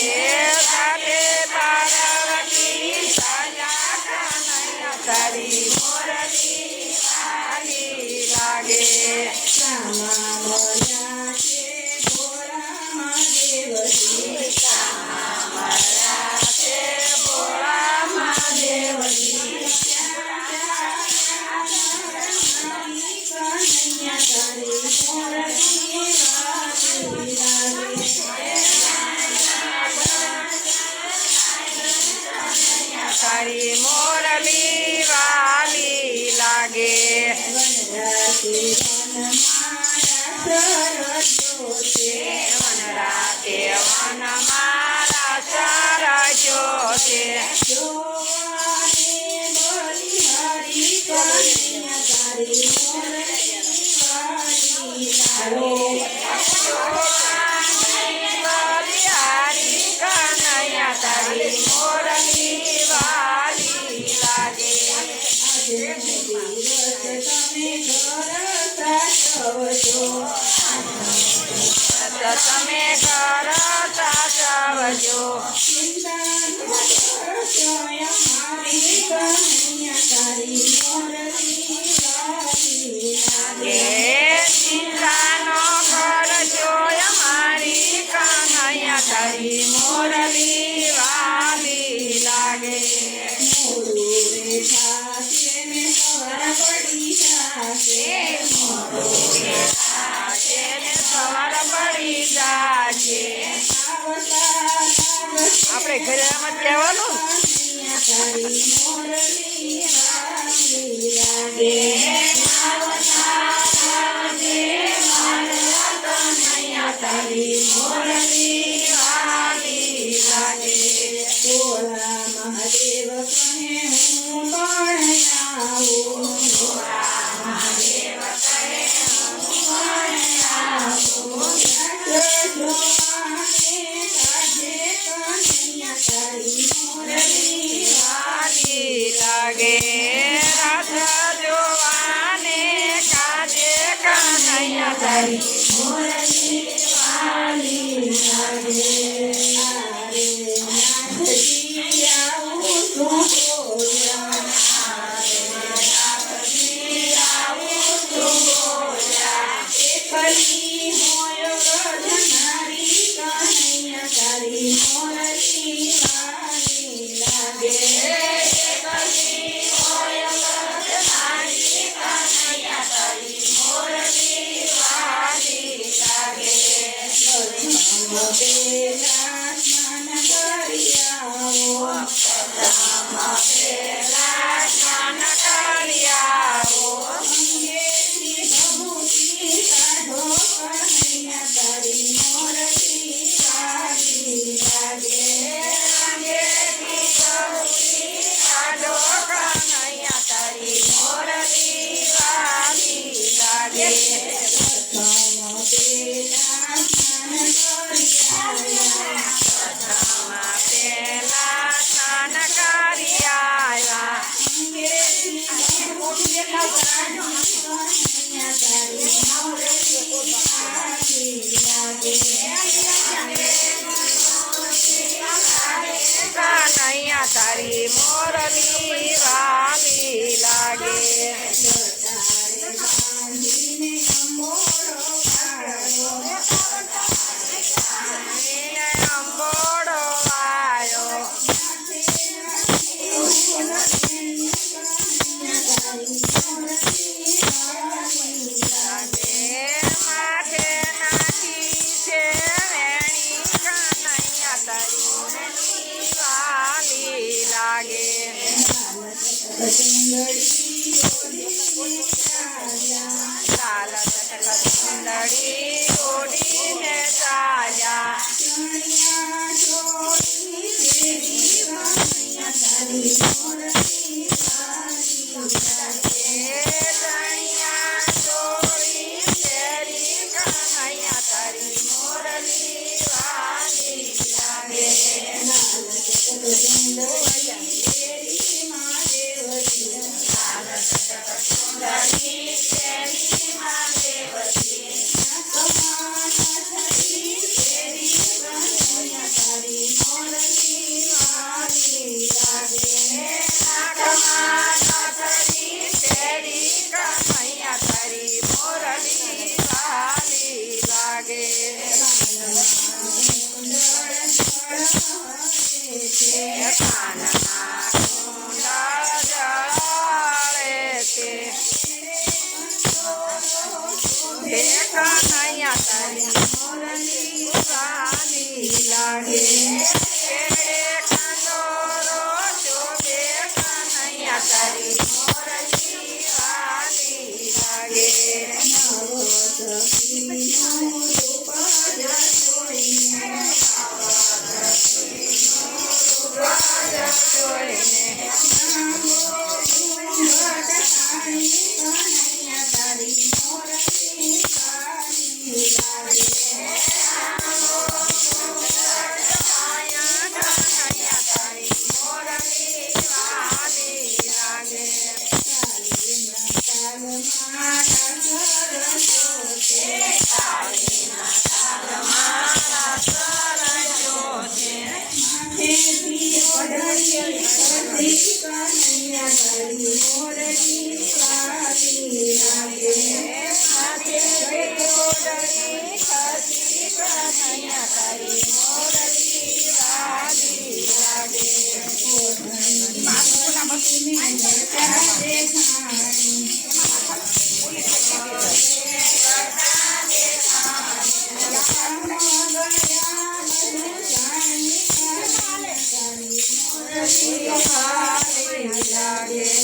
સાથે પાર્વતી સાજા કનૈયા તારી મોરલી વાલી લાગે શ્યામા મળ્યા છે ભોળા મહાદેવજી શ્યામા મળ્યા છે ભોળા મહાદેવજી કનૈયા તારી મોરલી વાલી લાગે તારી મોરલી વાલી લાગે વનરાતે વન મારા સરજો છે વન રાતે વન મારા તારી મોરલી વાલી લાગે તમે કરતા સાવજો ચિંતા નો કરજો અમારી કનૈયા તારી મોરલી વાલી લાગે સવાર પડી જાશે આપણે ઘરે એમ જ કહેવાનું તારી મોરલી વાલી લાગે ભોળા મહાદેવ કહે હું પણ આવું મહાદેવ કહે લાગે રાત જોવાને કાજે કનૈયા તારી મોરલી વાલી લાગે તારી મોરલી વાલી લાગે અંબોડો વાયો માથે નાખી છે વેણી કનૈયા તારી વાલી લાગે લાલ સુંદરી ઓડીને ચાલ્યા તારી છે કાનમાં કુંડળ જળાળે છે હે કનૈયા તારી મોરલી વાની લાગે કેડે કંદોરો શોભે કનૈયા તારી મોરલી વાની લાગે નવસખીનું રૂપ જોઈને જોઈને લાગે